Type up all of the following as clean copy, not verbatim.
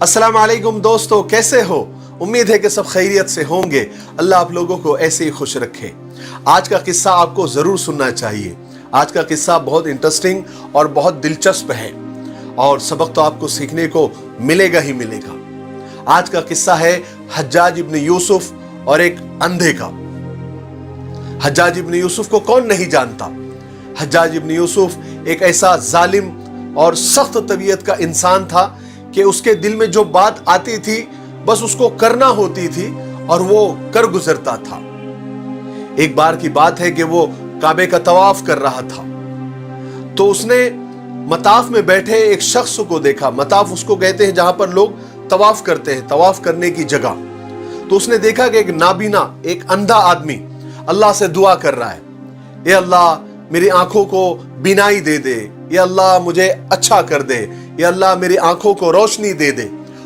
अस्सलाम वालेकुम दोस्तों, कैसे हो? उम्मीद है कि सब खैरियत से होंगे। अल्लाह आप लोगों को ऐसे ही खुश रखे। आज का किस्सा आपको जरूर सुनना चाहिए। आज का किस्सा बहुत इंटरेस्टिंग और बहुत दिलचस्प है और सबक तो आपको सीखने को मिलेगा ही मिलेगा। आज का किस्सा है हज्जाज इब्न यूसुफ और एक अंधे का। हज्जाज इब्न यूसुफ को कौन नहीं जानता? हज्जाज इब्न यूसुफ एक ऐसा जालिम और सख्त तबीयत का इंसान था कि उसके दिल में जो बात आती थी बस उसको करना होती थी और वो कर गुजरता था। एक बार की बात है कि वो काबे का तवाफ कर रहा था तो उसने मताफ में बैठे एक शख्स को देखा। मताफ उसको कहते हैं जहां पर लोग तवाफ करते हैं, तवाफ करने की जगह। तो उसने देखा कि एक नाबीना, एक अंधा आदमी अल्लाह से दुआ कर रहा है, ये अल्लाह मेरी आंखों को बीनाई दे दे, ये अल्लाह मुझे अच्छा कर दे, ये अल्लाह मेरी आंखों को रोशनी दे दे।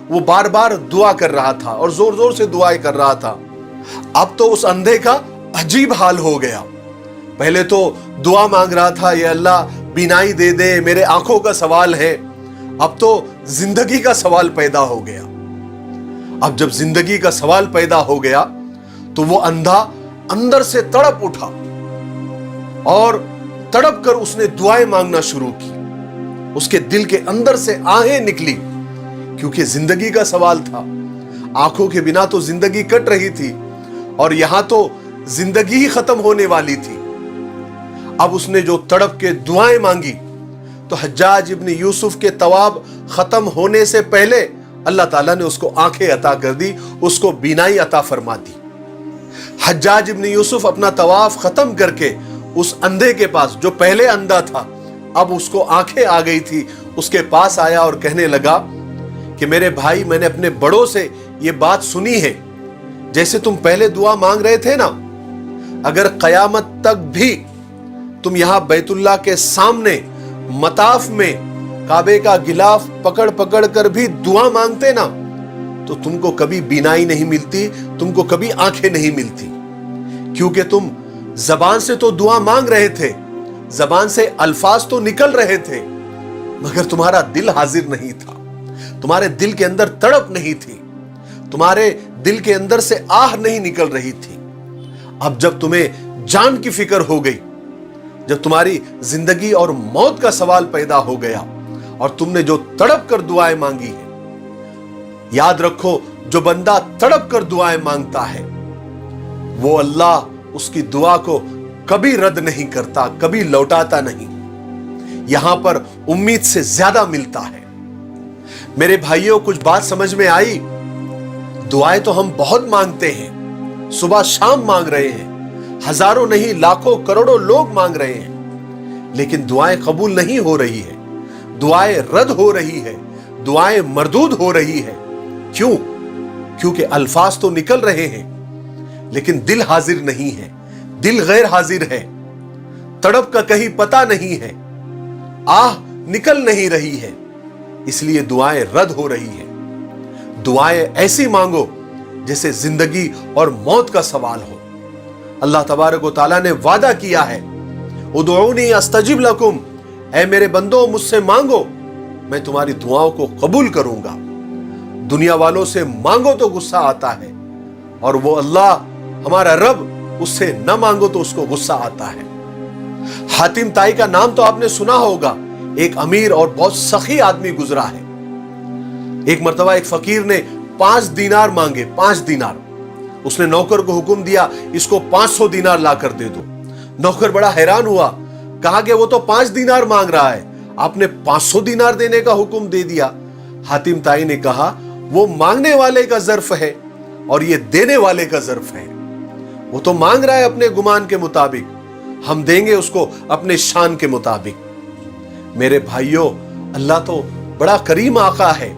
वो बार बार दुआ कर रहा था और जोर जोर से दुआएं कर रहा था। अब तो उस अंधे का अजीब हाल हो गया। पहले तो दुआ मांग रहा था, ये अल्लाह बीनाई दे दे, मेरे आंखों का सवाल है। अब तो जिंदगी का सवाल पैदा हो गया। अब जब जिंदगी का सवाल पैदा हो गया तो वो अंधा अंदर से तड़प उठा और तड़प कर उसने दुआएं मांगना शुरू की। उसके दिल के अंदर से आहें निकली क्योंकि जिंदगी का सवाल था। आंखों के बिना तो जिंदगी कट रही थी और यहां तो जिंदगी ही खत्म होने वाली थी। अब उसने जो तड़प के दुआएं मांगी तो हज्जाज इब्न यूसुफ के तवाब खत्म होने से पहले अल्लाह ताला ने उसको आंखें अता कर दी, उसको बीनाई अता फरमा दी। हज्जाज इब्न यूसुफ अपना तवाफ खत्म करके उस अंधे के पास, जो पहले अंधा था अब उसको आंखें आ गई थी, उसके पास आया और कहने लगा कि मेरे भाई, मैंने अपने बड़ों से ये बात सुनी है, जैसे तुम पहले दुआ मांग रहे थे ना, अगर कयामत तक भी तुम यहां बैतुल्लाह के सामने मताफ में काबे का गिलाफ पकड़ पकड़ कर भी दुआ मांगते ना तो तुमको कभी बीनाई नहीं मिलती, तुमको कभी आंखें नहीं मिलती। क्योंकि तुम जबान से तो दुआ मांग रहे थे, जबान से अल्फाज तो निकल रहे थे, मगर तुम्हारा दिल हाजिर नहीं था, तुम्हारे दिल के अंदर तड़प नहीं थी, तुम्हारे दिल के अंदर से आह नहीं निकल रही थी। अब जब तुम्हें जान की फिक्र हो गई, जब तुम्हारी जिंदगी और मौत का सवाल पैदा हो गया और तुमने जो तड़प कर दुआएं मांगी है, याद रखो, जो बंदा तड़प कर दुआएं मांगता है वो अल्लाह उसकी दुआ को कभी रद्द नहीं करता, कभी लौटाता नहीं। यहां पर उम्मीद से ज्यादा मिलता है। मेरे भाइयों, कुछ बात समझ में आई? दुआएं तो हम बहुत मांगते हैं, सुबह शाम मांग रहे हैं, हजारों नहीं लाखों करोड़ों लोग मांग रहे हैं, लेकिन दुआएं कबूल नहीं हो रही है, दुआएं रद्द हो रही है, दुआएं मरदूद हो रही है। क्यों? क्योंकि अल्फाज तो निकल रहे हैं लेकिन दिल हाजिर नहीं है, दिल गैर हाजिर है, तड़प का कहीं पता नहीं है, आह निकल नहीं रही है, इसलिए दुआएं रद्द हो रही है। दुआएं ऐसी मांगो जैसे जिंदगी और मौत का सवाल हो। अल्लाह तबारक व तआला ने वादा किया है, उदऊनी अस्तजिब लकुम, ऐ मेरे बंदो मुझसे मांगो, मैं तुम्हारी दुआओं को कबूल करूंगा। दुनिया वालों से मांगो तो गुस्सा आता है और वो अल्लाह हमारा रब, उससे न मांगो तो उसको गुस्सा आता है। हातिम ताई का नाम तो आपने सुना होगा, एक अमीर और बहुत सखी आदमी गुजरा है। एक मर्तबा एक फकीर ने 5 दीनार मांगे, 5 दीनार। उसने नौकर को हुक्म दिया, इसको 500 दीनार ला कर दे दो। नौकर बड़ा हैरान हुआ, कहा कि वो तो 5 दीनार मांग रहा है, आपने 500 दीनार देने का हुक्म दे दिया। हातिम ताई ने कहा, वो मांगने वाले का ज़र्फ है और ये देने वाले का ज़र्फ है। वो तो मांग रहा है अपने गुमान के मुताबिक, हम देंगे उसको अपने शान के मुताबिक। मेरे भाइयों, अल्लाह तो बड़ा करीम आका है।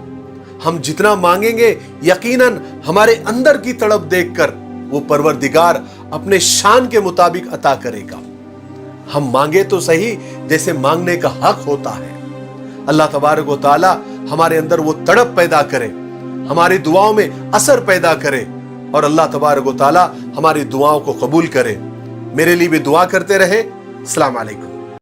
हम जितना मांगेंगे यकीनन हमारे अंदर की तड़प देखकर वो परवरदिगार अपने शान के मुताबिक अता करेगा। हम मांगे तो सही जैसे मांगने का हक होता है। अल्लाह तबारक व तआला हमारे अंदर वो तड़प पैदा करे, हमारी दुआओं में असर पैदा करे और अल्लाह तबारक व तआला हमारी दुआओं को कबूल करे। मेरे लिए भी दुआ करते रहे। अस्सलाम वालेकुम।